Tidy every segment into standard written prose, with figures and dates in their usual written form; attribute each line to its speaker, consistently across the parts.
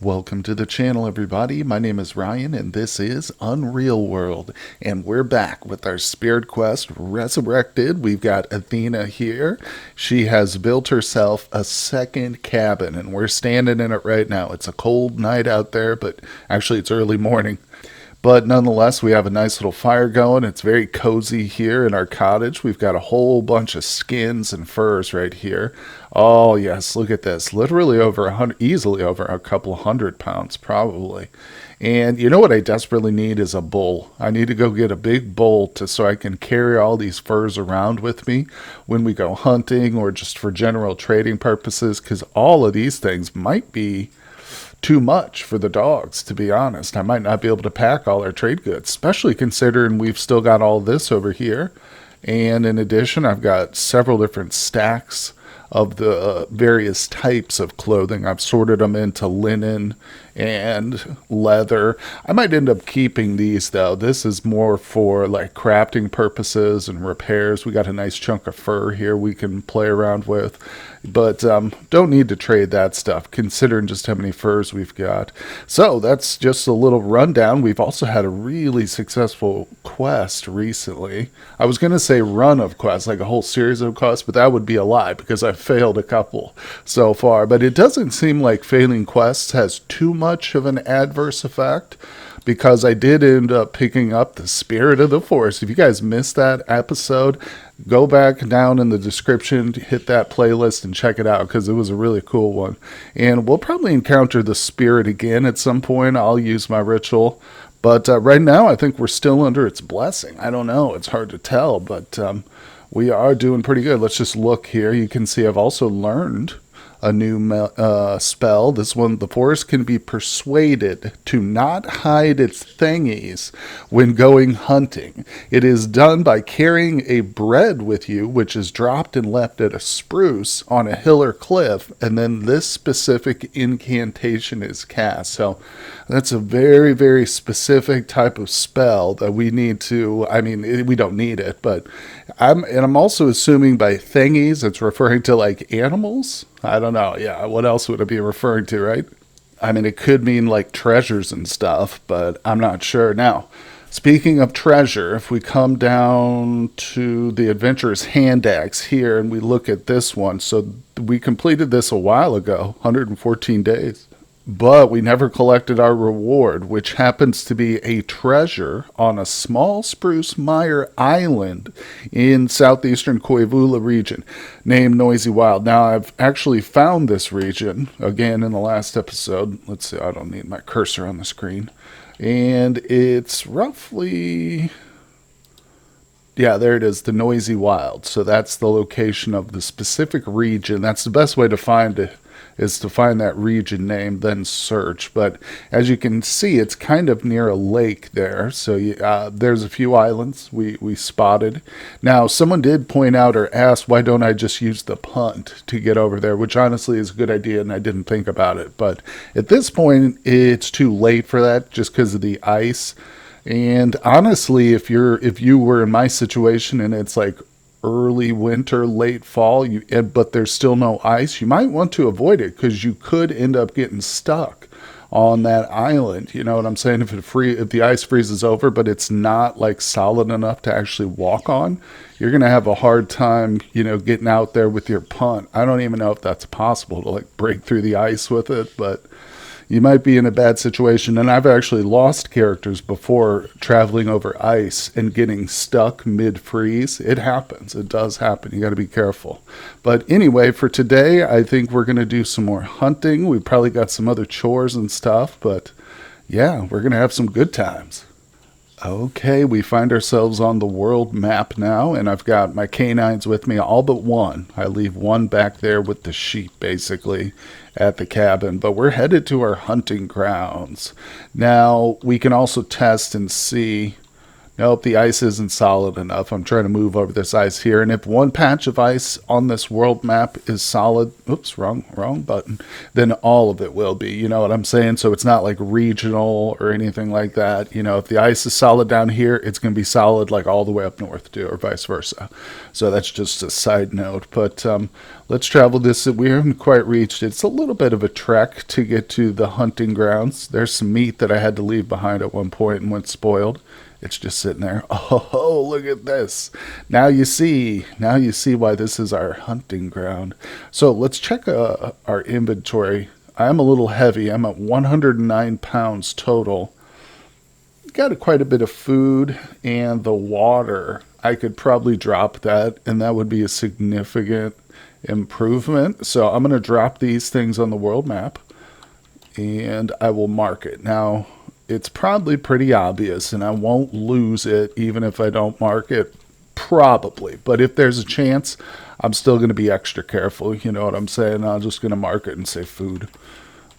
Speaker 1: Welcome to the channel, everybody. My name is Ryan, and this is Unreal World. And we're back with our Spirit Quest Resurrected. We've got Athena here. She has built herself a second cabin, and we're standing in it right now. It's a cold night out there, but actually it's early morning. But nonetheless, we have a nice little fire going. It's very cozy here in our cottage. We've got a whole bunch of skins and furs right here. Oh, yes, look at this. Literally over 100, easily over a couple 100 pounds, probably. And you know what I desperately need is a bowl. I need to go get a big bowl so I can carry all these furs around with me when we go hunting or just for general trading purposes, because all of these things might be too much for the dogs, to be honest. I might not be able to pack all our trade goods, especially considering we've still got all this over here. And in addition, I've got several different stacks of the various types of clothing. I've sorted them into linen and leather. I might end up keeping these though. This is more for like crafting purposes and repairs. We got a nice chunk of fur here we can play around with, but don't need to trade that stuff considering just how many furs we've got. So that's just a little rundown. We've also had a really successful quest recently. I was going to say run of quests, like a whole series of quests, but that would be a lie because I've failed a couple so far. But it doesn't seem like failing quests has too much of an adverse effect, because I did end up picking up the Spirit of the Forest. If you guys missed that episode, go back down in the description, hit that playlist and check it out, because it was a really cool one. And we'll probably encounter the Spirit again at some point. I'll use my ritual. But right now, I think we're still under its blessing. I don't know. It's hard to tell, but we are doing pretty good. Let's just look here. You can see I've also learned a new spell. This one, the forest can be persuaded to not hide its thingies when going hunting. It is done by carrying a bread with you, which is dropped and left at a spruce on a hill or cliff, and then this specific incantation is cast. So that's a very, very specific type of spell that we need to, I mean, we don't need it, but I'm also assuming by thingies, it's referring to like animals. I don't know. Yeah, what else would it be referring to, right? I mean, it could mean like treasures and stuff, but I'm not sure. Now, speaking of treasure, if we come down to the Adventurer's Hand Axe here and we look at this one, so we completed this a while ago, 114 days. But we never collected our reward, which happens to be a treasure on a small spruce mire island in southeastern Koivula region named Noisy Wild. Now, I've actually found this region, again, in the last episode. Let's see, I don't need my cursor on the screen. And it's roughly, yeah, there it is, the Noisy Wild. So that's the location of the specific region. That's the best way to find it, is to find that region name, then search. But as you can see, it's kind of near a lake there. So there's a few islands we spotted. Now, someone did point out or ask, why don't I just use the punt to get over there, which honestly is a good idea, and I didn't think about it. But at this point, it's too late for that just because of the ice. And honestly, if you were in my situation and it's like early winter, late fall, but there's still no ice, you might want to avoid it because you could end up getting stuck on that island. You know what I'm saying? If the ice freezes over, but it's not like solid enough to actually walk on, you're going to have a hard time, getting out there with your punt. I don't even know if that's possible to like break through the ice with it, but you might be in a bad situation. And I've actually lost characters before traveling over ice and getting stuck mid-freeze. It happens. It does happen. You got to be careful. But anyway, for today, I think we're going to do some more hunting. We probably got some other chores and stuff, but yeah, we're going to have some good times. Okay, we find ourselves on the world map now, and I've got my canines with me, all but one. I leave one back there with the sheep, basically, at the cabin. But we're headed to our hunting grounds. Now, we can also test and see. Nope, the ice isn't solid enough. I'm trying to move over this ice here. And if one patch of ice on this world map is solid, oops, wrong button, then all of it will be. You know what I'm saying? So it's not like regional or anything like that. You know, if the ice is solid down here, it's going to be solid like all the way up north too, or vice versa. So that's just a side note. But let's travel this. We haven't quite reached it. It's a little bit of a trek to get to the hunting grounds. There's some meat that I had to leave behind at one point and went spoiled. It's just sitting there. Oh, look at this. Now you see why this is our hunting ground. So let's check our inventory. I'm a little heavy. I'm at 109 pounds total. Got quite a bit of food, and the water, I could probably drop that, and that would be a significant improvement. So I'm going to drop these things on the world map, and I will mark it. Now, it's probably pretty obvious, and I won't lose it even if I don't mark it, probably. But if there's a chance, I'm still going to be extra careful. You know what I'm saying? I'm just going to mark it and say food.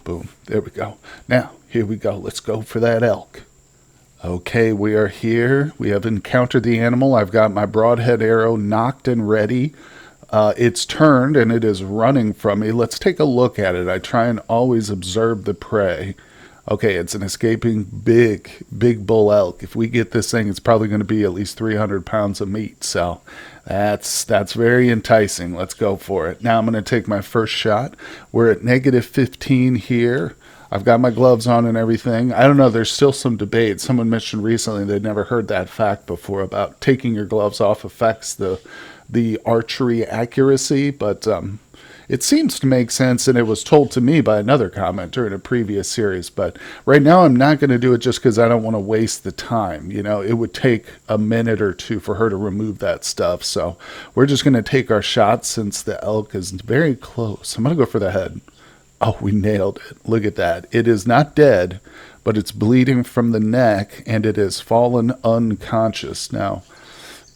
Speaker 1: Boom. There we go. Now, here we go. Let's go for that elk. Okay, we are here. We have encountered the animal. I've got my broadhead arrow knocked and ready. It's turned, and it is running from me. Let's take a look at it. I try and always observe the prey. Okay, it's an escaping big bull elk. If we get this thing, it's probably going to be at least 300 pounds of meat. So that's very enticing. Let's go for it. Now I'm going to take my first shot. We're at -15 here. I've got my gloves on and everything. I don't know. There's still some debate. Someone mentioned recently they'd never heard that fact before about taking your gloves off affects the archery accuracy, but it seems to make sense, and it was told to me by another commenter in a previous series. But right now I'm not going to do it just because I don't want to waste the time. You know, it would take a minute or two for her to remove that stuff. So we're just going to take our shots since the elk is very close. I'm going to go for the head. Oh, we nailed it. Look at that. It is not dead, but it's bleeding from the neck, and it has fallen unconscious. Now,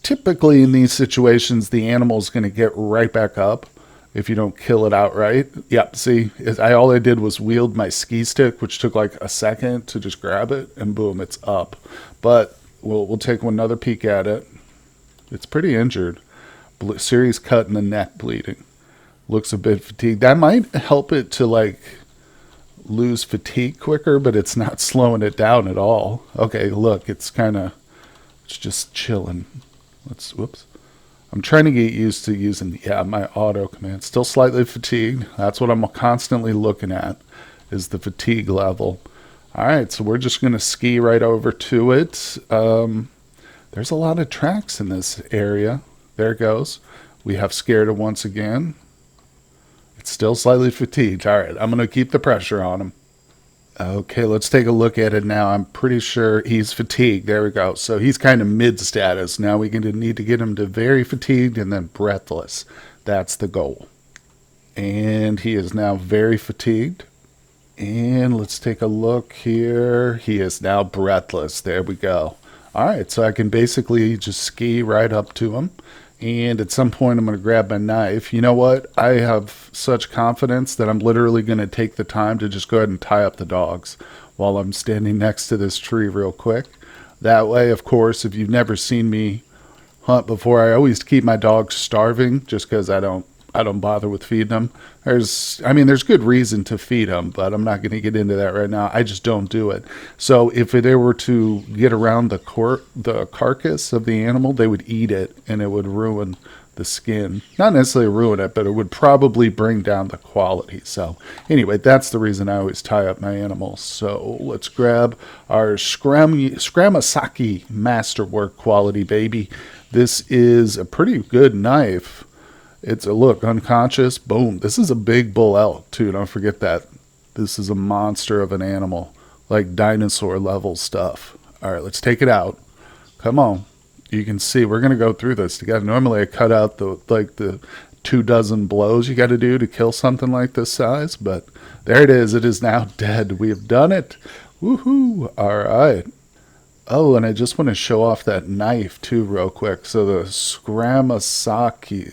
Speaker 1: typically in these situations, the animal is going to get right back up if you don't kill it outright. Yep, see, all I did was wield my ski stick, which took like a second to just grab it, and boom, it's up. But we'll take another peek at it. It's pretty injured. Serious cut in the neck, bleeding. Looks a bit fatigued. That might help it to like lose fatigue quicker, but it's not slowing it down at all. Okay, look, it's just chilling. Whoops. I'm trying to get used to using, my auto command. Still slightly fatigued. That's what I'm constantly looking at, is the fatigue level. All right, so we're just going to ski right over to it. There's a lot of tracks in this area. There it goes. We have scared it once again. It's still slightly fatigued. All right, I'm going to keep the pressure on him. Okay, let's take a look at it now. I'm pretty sure he's fatigued. There we go. So he's kind of mid-status. Now we're going to need to get him to very fatigued and then breathless. That's the goal. And he is now very fatigued. And let's take a look here. He is now breathless. There we go. All right, so I can basically just ski right up to him. And at some point, I'm going to grab my knife. You know what? I have such confidence that I'm literally going to take the time to just go ahead and tie up the dogs while I'm standing next to this tree real quick. That way, of course, if you've never seen me hunt before, I always keep my dogs starving just because I don't bother with feeding them. There's good reason to feed them, but I'm not going to get into that right now. I just don't do it. So if they were to get around the carcass of the animal, they would eat it, and it would ruin the skin. Not necessarily ruin it, but it would probably bring down the quality. So anyway, that's the reason I always tie up my animals. So let's grab our Scramasaki Masterwork quality baby. This is a pretty good knife. It's a look, unconscious, boom. This is a big bull elk, too. Don't forget that. This is a monster of an animal, like dinosaur level stuff. All right, let's take it out. Come on. You can see we're going to go through this together. Normally I cut out the 24 blows you got to do to kill something like this size, but there it is. It is now dead. We have done it. Woohoo. All right. Oh, and I just want to show off that knife, too, real quick. So the Scramasaki,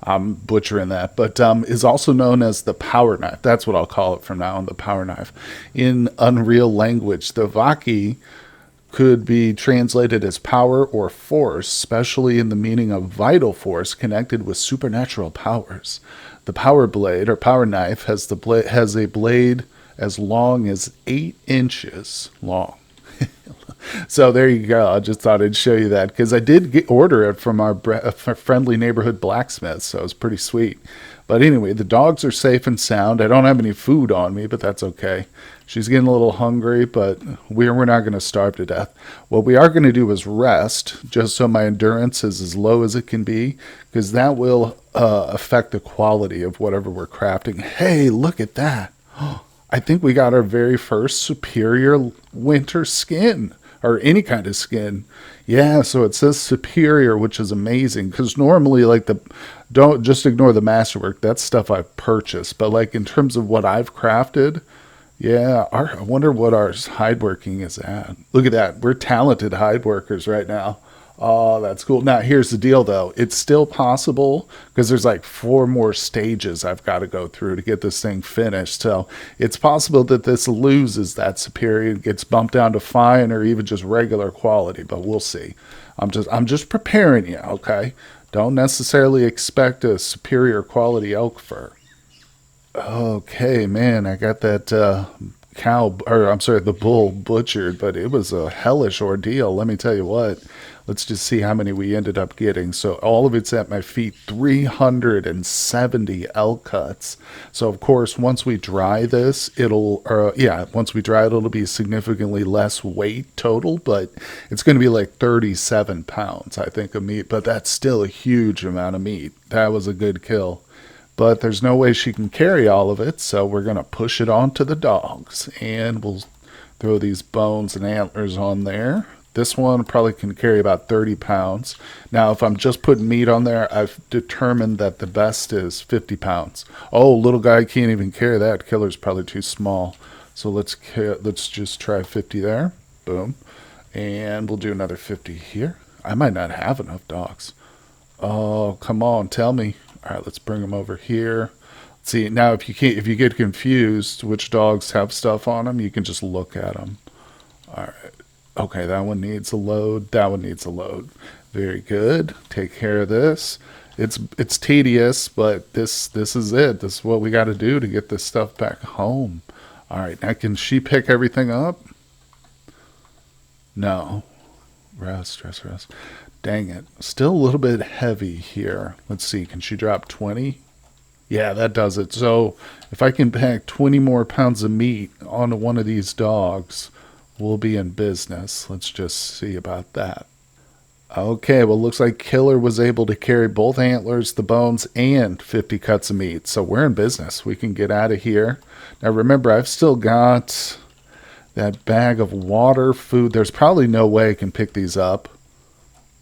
Speaker 1: I'm butchering that, but is also known as the power knife. That's what I'll call it from now on, the power knife. In UnReal language, the Vaki could be translated as power or force, especially in the meaning of vital force connected with supernatural powers. The power blade or power knife has a blade as long as 8 inches long. So there you go. I just thought I'd show you that because I did order it from our friendly neighborhood blacksmith, so it was pretty sweet. But anyway, the dogs are safe and sound. I don't have any food on me, but that's okay. She's getting a little hungry, but we're not going to starve to death. What we are going to do is rest, just so my endurance is as low as it can be, because that will affect the quality of whatever we're crafting. Hey, look at that. I think we got our very first superior winter skin, or any kind of skin. Yeah, so it says superior, which is amazing, because normally, like, don't just ignore the masterwork. That's stuff I've purchased. But, like, in terms of what I've crafted, yeah, I wonder what our hide working is at. Look at that. We're talented hide workers right now. Oh, that's cool. Now, here's the deal, though. It's still possible because there's like 4 more stages I've got to go through to get this thing finished. So it's possible that this loses that superior, gets bumped down to fine or even just regular quality, but we'll see. I'm just preparing you, okay? Don't necessarily expect a superior quality elk fur. Okay, man, I got that the bull butchered, but it was a hellish ordeal. Let me tell you what. Let's just see how many we ended up getting. So all of it's at my feet, 370 elk cuts. So of course, once we dry this, once we dry it, it'll be significantly less weight total, but it's going to be like 37 pounds, I think, of meat, but that's still a huge amount of meat. That was a good kill. But there's no way she can carry all of it, so we're going to push it on to the dogs. And we'll throw these bones and antlers on there. This one probably can carry about 30 pounds. Now, if I'm just putting meat on there, I've determined that the best is 50 pounds. Oh, little guy can't even carry that. Killer's probably too small. So let's just try 50 there. Boom. And we'll do another 50 here. I might not have enough dogs. Oh, come on, tell me. All right, let's bring them over here. See, now if you get confused which dogs have stuff on them, you can just look at them. All right. Okay, that one needs a load. That one needs a load. Very good. Take care of this. It's tedious, but this is it. This is what we got to do to get this stuff back home. All right, now can she pick everything up? No. Rest. Dang it. Still a little bit heavy here. Let's see. Can she drop 20? Yeah, that does it. So if I can pack 20 more pounds of meat onto one of these dogs, we'll be in business. Let's just see about that. Okay, well, looks like Killer was able to carry both antlers, the bones, and 50 cuts of meat. So we're in business. We can get out of here. Now, remember, I've still got that bag of water, food. There's probably no way I can pick these up.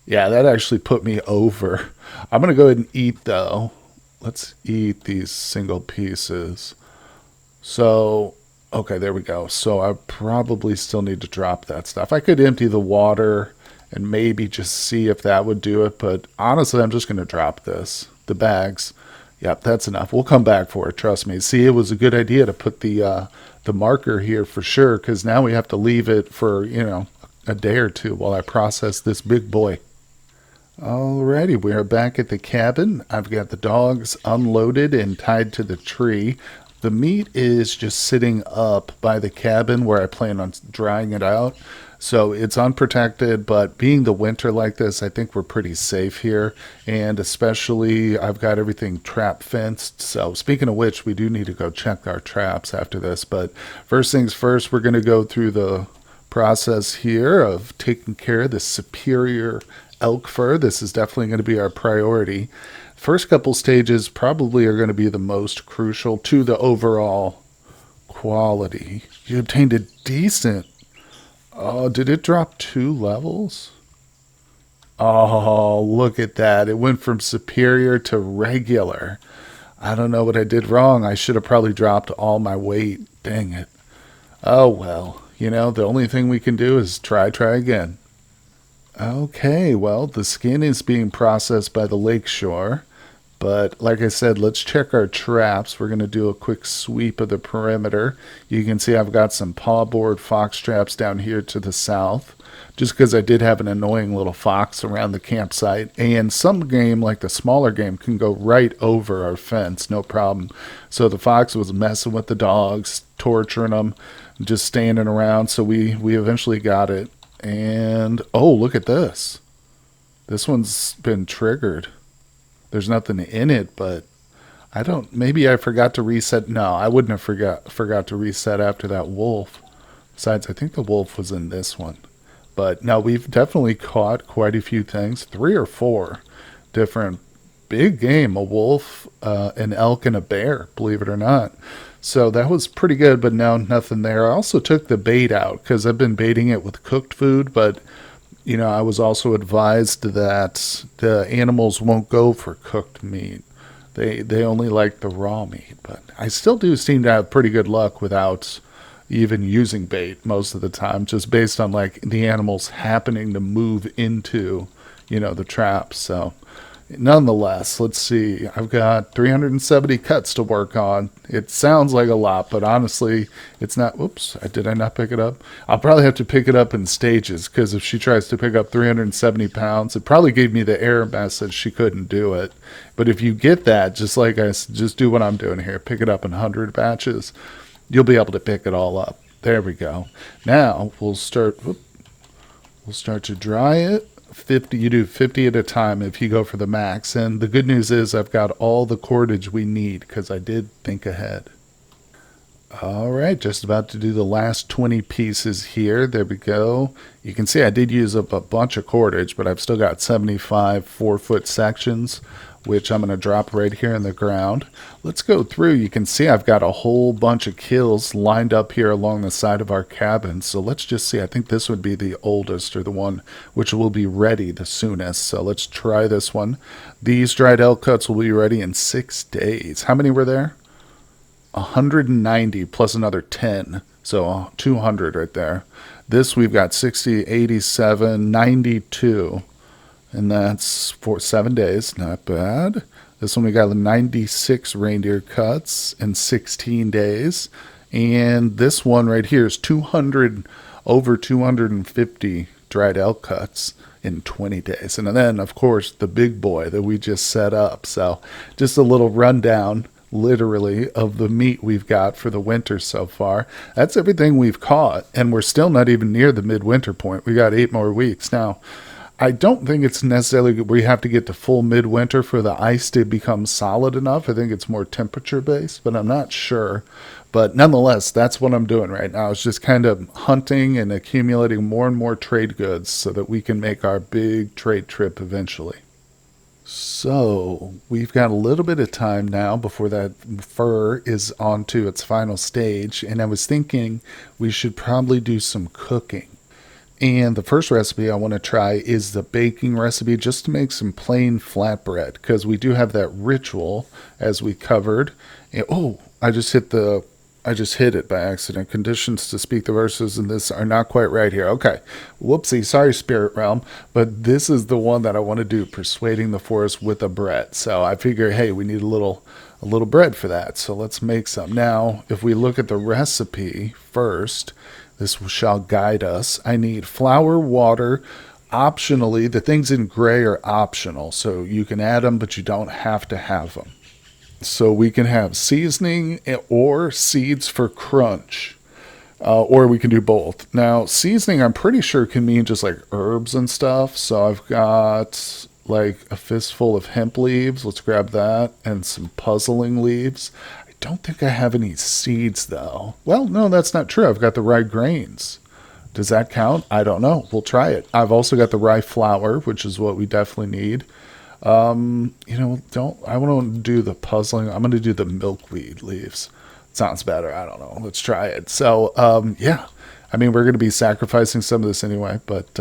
Speaker 1: Yeah, that actually put me over. I'm going to go ahead and eat, though. Let's eat these single pieces. So, okay, there we go. So I probably still need to drop that stuff. I could empty the water and maybe just see if that would do it. But honestly, I'm just going to drop this. The bags. Yep, that's enough. We'll come back for it. Trust me. See, it was a good idea to put the marker here for sure, because now we have to leave it for, a day or two while I process this big boy. Alrighty, we are back at the cabin. I've got the dogs unloaded and tied to the tree. The meat is just sitting up by the cabin where I plan on drying it out. So it's unprotected, but being the winter like this, I think we're pretty safe here. And especially, I've got everything trap fenced. So speaking of which, we do need to go check our traps after this. But first things first, we're going to go through the process here of taking care of the superior elk fur. This is definitely going to be our priority. First couple stages probably are going to be the most crucial to the overall quality. You obtained a decent. Oh, did it drop 2 levels? Oh, look at that. It went from superior to regular. I don't know what I did wrong. I should have probably dropped all my weight. Dang it. Oh, well. The only thing we can do is try again. Okay, well, the skin is being processed by the lakeshore. But like I said, let's check our traps. We're going to do a quick sweep of the perimeter. You can see I've got some pawboard fox traps down here to the south, just because I did have an annoying little fox around the campsite. And some game, like the smaller game, can go right over our fence, no problem. So the fox was messing with the dogs, torturing them, just standing around. So we eventually got it. And, oh, look at this. This one's been triggered. There's nothing in it, but I don't. Maybe I forgot to reset. No, I wouldn't have forgot to reset after that wolf. Besides, I think the wolf was in this one. But no, we've definitely caught quite a few things. 3 or 4 different big game. A wolf, an elk, and a bear. Believe it or not. So that was pretty good. But no, nothing there. I also took the bait out because I've been baiting it with cooked food, but I was also advised that the animals won't go for cooked meat. They only like the raw meat. But I still do seem to have pretty good luck without even using bait most of the time, just based on like the animals happening to move into, the traps. So nonetheless, let's see. I've got 370 cuts to work on. It sounds like a lot, but honestly, it's not. Whoops, did I not pick it up? I'll probably have to pick it up in stages, because if she tries to pick up 370 pounds, it probably gave me the error message she couldn't do it. But if you get that, just do what I'm doing here. Pick it up in 100 batches. You'll be able to pick it all up. There we go. Now we'll start to dry it. 50, you do 50 at a time if you go for the max. And the good news is I've got all the cordage we need, because I did think ahead. All right, just about to do the last 20 pieces here. There we go. You can see I did use up a bunch of cordage, but I've still got 75 4-foot sections, which I'm going to drop right here in the ground. Let's go through. You can see I've got a whole bunch of kills lined up here along the side of our cabin. So let's just see. I think this would be the oldest, or the one which will be ready the soonest. So let's try this one. These dried elk cuts will be ready in 6 days. How many were there? 190 plus another 10. So 200 right there. This we've got 60, 87, 92. And that's for 7 days. Not bad. This one we got 96 reindeer cuts in 16 days. And this one right here is over 250 dried elk cuts in 20 days. And then, of course, the big boy that we just set up. So just a little rundown, literally, of the meat we've got for the winter so far. That's everything we've caught. And we're still not even near the midwinter point. We got 8 more weeks. Now, I don't think it's necessarily we have to get to full midwinter for the ice to become solid enough. I think it's more temperature based, but I'm not sure. But nonetheless, that's what I'm doing right now. It's just kind of hunting and accumulating more and more trade goods so that we can make our big trade trip eventually. So we've got a little bit of time now before that fur is on to its final stage. And I was thinking we should probably do some cooking. And the first recipe I want to try is the baking recipe, just to make some plain flatbread, because we do have that ritual as we covered. And, I just hit it by accident. Conditions to speak the verses in this are not quite right here. Okay. Whoopsie. Sorry, Spirit Realm. But this is the one that I want to do, persuading the forest with a bread. So I figure, hey, we need a little bread for that. So let's make some. Now, if we look at the recipe first, this shall guide us. I need flour, water. Optionally, the things in gray are optional, so you can add them, but you don't have to have them. So we can have seasoning or seeds for crunch, or we can do both. Now, seasoning, I'm pretty sure can mean just like herbs and stuff. So I've got like a fistful of hemp leaves. Let's grab that, and some puzzling leaves. Don't think I have any seeds, though. Well, no, that's not true. I've got the rye grains. Does that count? I don't know. We'll try it. I've also got the rye flour, which is what we definitely need. I want to do the puzzling. I'm going to do the milkweed leaves. Sounds better. I don't know. Let's try it. So, I mean, we're going to be sacrificing some of this anyway, but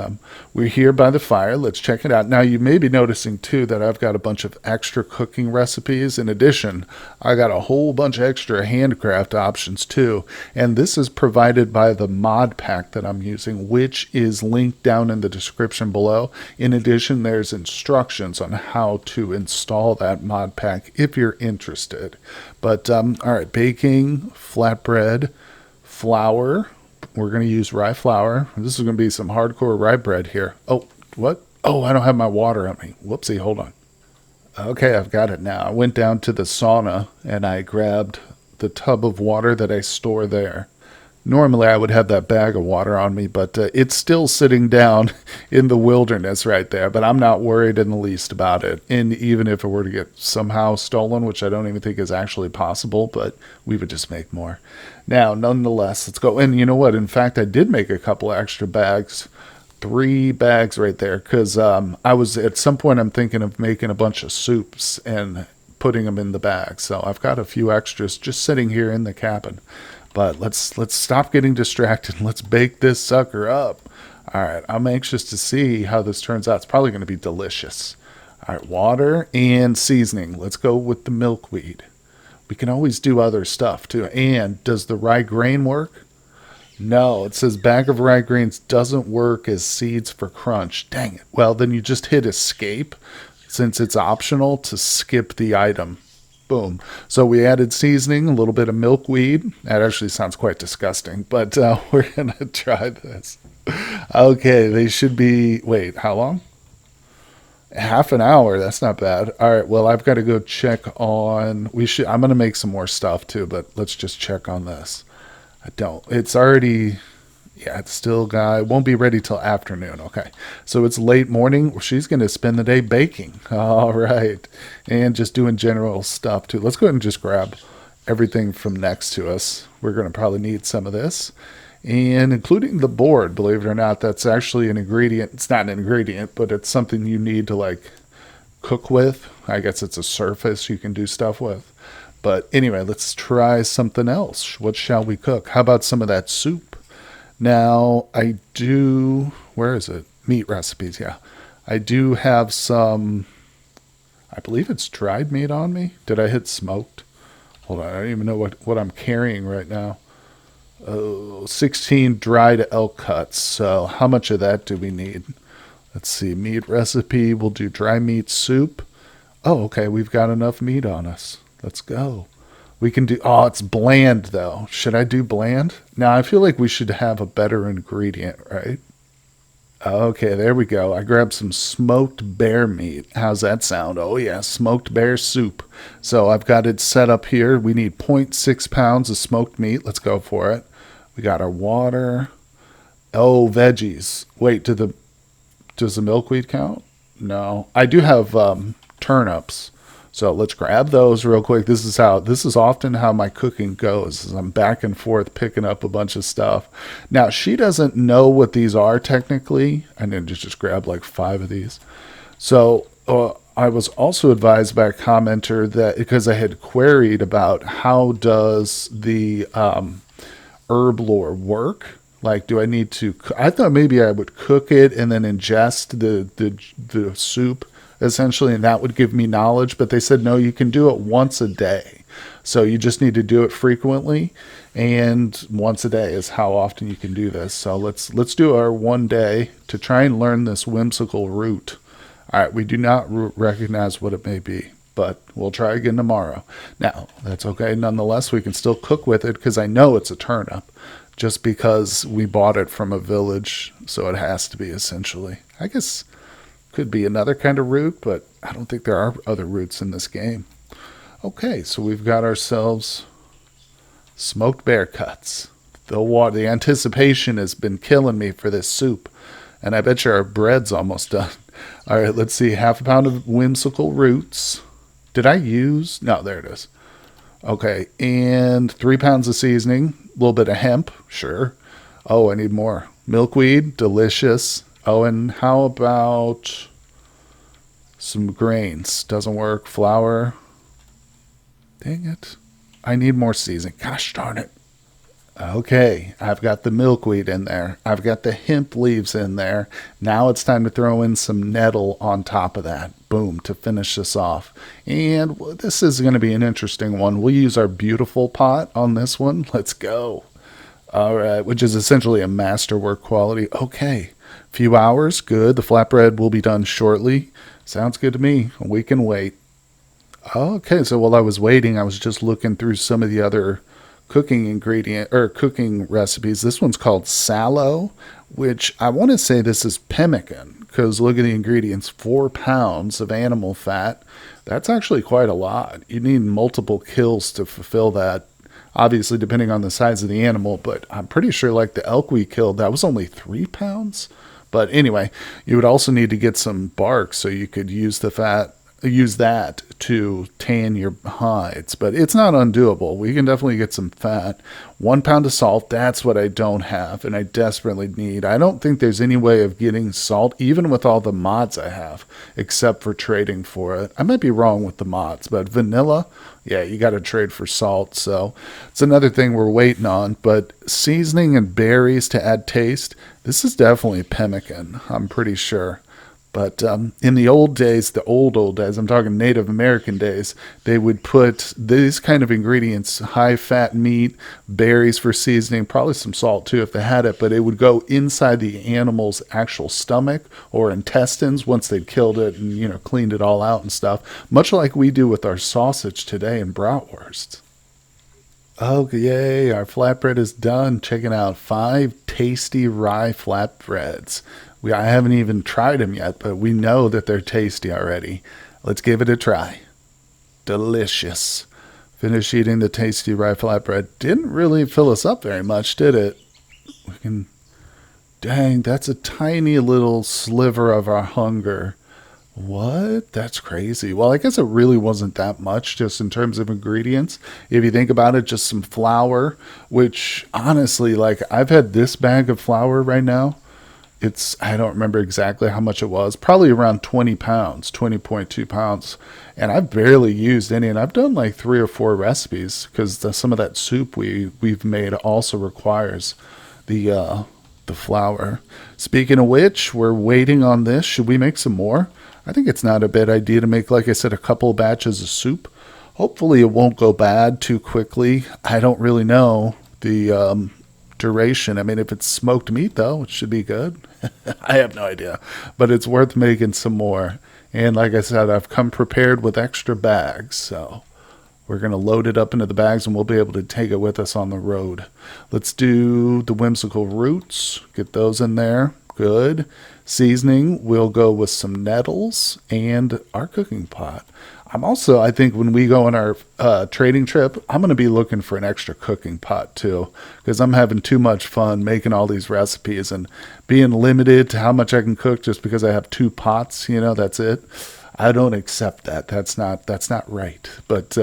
Speaker 1: we're here by the fire. Let's check it out. Now, you may be noticing, too, that I've got a bunch of extra cooking recipes. In addition, I got a whole bunch of extra handcraft options, too. And this is provided by the mod pack that I'm using, which is linked down in the description below. In addition, there's instructions on how to install that mod pack if you're interested. But, all right, baking, flatbread, flour. We're going to use rye flour. This is going to be some hardcore rye bread here. Oh, what? Oh, I don't have my water on me. Whoopsie, hold on. Okay, I've got it now. I went down to the sauna and I grabbed the tub of water that I store there. Normally, I would have that bag of water on me, but it's still sitting down in the wilderness right there. But I'm not worried in the least about it. And even if it were to get somehow stolen, which I don't even think is actually possible, but we would just make more. Now, nonetheless, let's go. And you know what? In fact, I did make a couple extra bags. 3 bags right there, because I was at some point I'm thinking of making a bunch of soups and putting them in the bag. So I've got a few extras just sitting here in the cabin. But let's stop getting distracted. Let's bake this sucker up. All right, I'm anxious to see how this turns out. It's probably going to be delicious. All right, water and seasoning. Let's go with the milkweed. We can always do other stuff too. And does the rye grain work? No, it says bag of rye grains doesn't work as seeds for crunch. Dang it. Well, then you just hit escape since it's optional to skip the item. Boom. So we added seasoning, a little bit of milkweed. That actually sounds quite disgusting, but we're going to try this. Okay, they should be, wait, how long? Half an hour. That's not bad. All right, well, I've got to go check on, I'm going to make some more stuff too, but let's just check on this. It's already, yeah, it's still it won't be ready till afternoon. Okay. So it's late morning. She's going to spend the day baking. All right. And just doing general stuff too. Let's go ahead and just grab everything from next to us. We're going to probably need some of this. And including the board, believe it or not, that's actually an ingredient. It's not an ingredient, but it's something you need to like cook with. I guess it's a surface you can do stuff with. But anyway, let's try something else. What shall we cook? How about some of that soup? Now, where is it? Meat recipes, yeah. I do have some, I believe it's dried meat on me. Did I hit smoked? Hold on, I don't even know what I'm carrying right now. 16 dried elk cuts. So how much of that do we need? Let's see, meat recipe. We'll do dry meat soup. Oh, okay, we've got enough meat on us. Let's go. We can do, it's bland though. Should I do bland? Now I feel like we should have a better ingredient, right? Okay, there we go. I grabbed some smoked bear meat. How's that sound? Oh yeah, smoked bear soup. So I've got it set up here. We need 0.6 pounds of smoked meat. Let's go for it. We got our water. Oh, veggies. Wait, does the milkweed count? No. I do have turnips. So let's grab those real quick. This is often how my cooking goes, is I'm back and forth picking up a bunch of stuff. Now, she doesn't know what these are technically. I need to just grab like 5 of these. So I was also advised by a commenter that, because I had queried about how does the herb lore work? Like, do I need to, I thought maybe I would cook it and then ingest the soup essentially, and that would give me knowledge, but they said no, you can do it once a day, so you just need to do it frequently, and once a day is how often you can do this. So let's do our one day to try and learn this whimsical root. All right, we do not recognize what it may be, but we'll try again tomorrow. Now that's okay, nonetheless we can still cook with it because I know it's a turnip just because we bought it from a village, so it has to be essentially, I guess. Could be another kind of root, but I don't think there are other roots in this game. Okay, so we've got ourselves smoked bear cuts. The anticipation has been killing me for this soup, and I bet you our bread's almost done. All right, let's see, 1/2 pound of whimsical roots. Did I use? No, there it is. Okay, and 3 pounds of seasoning, a little bit of hemp, sure. Oh, I need more. Milkweed, delicious. Oh, and how about some grains? Doesn't work. Flour. Dang it. I need more seasoning. Gosh darn it. Okay, I've got the milkweed in there. I've got the hemp leaves in there. Now it's time to throw in some nettle on top of that. Boom, to finish this off. And this is going to be an interesting one. We'll use our beautiful pot on this one. Let's go. All right, which is essentially a masterwork quality. Okay, few hours, good. The flatbread will be done shortly. Sounds good to me. We can wait. Okay, so while I was waiting, I was just looking through some of the other cooking ingredient or cooking recipes. This one's called sallow, which I want to say this is pemmican because look at the ingredients: 4 pounds of animal fat. That's actually quite a lot. You need multiple kills to fulfill that. Obviously, depending on the size of the animal, but I'm pretty sure like the elk we killed, that was only 3 pounds. But anyway, you would also need to get some bark so you could use that to tan your hides, but it's not undoable. We can definitely get some fat. 1 pound of salt, that's what I don't have and I desperately need. I don't think there's any way of getting salt, even with all the mods I have, except for trading for it. I might be wrong with the mods, but vanilla, yeah, you got to trade for salt. So it's another thing we're waiting on. But seasoning and berries to add taste, this is definitely pemmican, I'm pretty sure. But in the old days, the old days, I'm talking Native American days, they would put these kind of ingredients: high fat meat, berries for seasoning, probably some salt too if they had it, but it would go inside the animal's actual stomach or intestines once they'd killed it and, cleaned it all out and stuff, much like we do with our sausage today in bratwurst. Oh, yay, our flatbread is done. Check it out. 5 tasty rye flatbreads. I haven't even tried them yet, but we know that they're tasty already. Let's give it a try. Delicious. Finish eating the tasty rye flatbread. Didn't really fill us up very much, did it? We can. Dang, that's a tiny little sliver of our hunger. What? That's crazy. Well, I guess it really wasn't that much just in terms of ingredients. If you think about it, just some flour, which honestly, like I've had this bag of flour right now. I don't remember exactly how much it was, probably around 20 pounds, 20.2 pounds. And I've barely used any, and I've done like 3 or 4 recipes because some of that soup we've made also requires the flour. Speaking of which, we're waiting on this. Should we make some more? I think it's not a bad idea to make, like I said, a couple of batches of soup. Hopefully it won't go bad too quickly. I don't really know the duration. I mean, if it's smoked meat, though, it should be good. I have no idea, but it's worth making some more. And like I said, I've come prepared with extra bags, so we're going to load it up into the bags and we'll be able to take it with us on the road. Let's do the whimsical roots. Get those in there. Good. Seasoning, we'll go with some nettles and our cooking pot. I think when we go on our trading trip, I'm going to be looking for an extra cooking pot too, because I'm having too much fun making all these recipes and being limited to how much I can cook just because I have 2 pots, that's it. I don't accept that. That's not right. But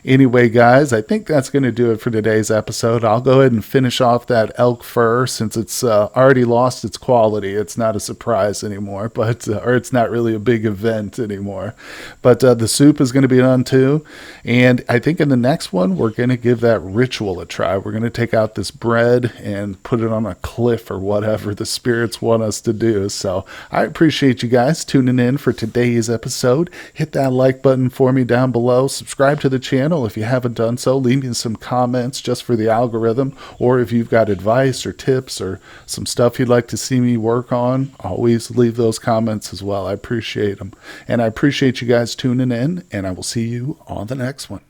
Speaker 1: anyway, guys, I think that's going to do it for today's episode. I'll go ahead and finish off that elk fur since it's already lost its quality. It's not a surprise anymore, but or it's not really a big event anymore. But the soup is going to be done too. And I think in the next one, we're going to give that ritual a try. We're going to take out this bread and put it on a cliff or whatever the spirits want us to do. So I appreciate you guys tuning in for today's episode. Hit that like button for me down below. Subscribe to the channel if you haven't done so. Leave me some comments just for the algorithm, or if you've got advice or tips or some stuff you'd like to see me work on, always leave those comments as well. I appreciate them. And I appreciate you guys tuning in, and I will see you on the next one.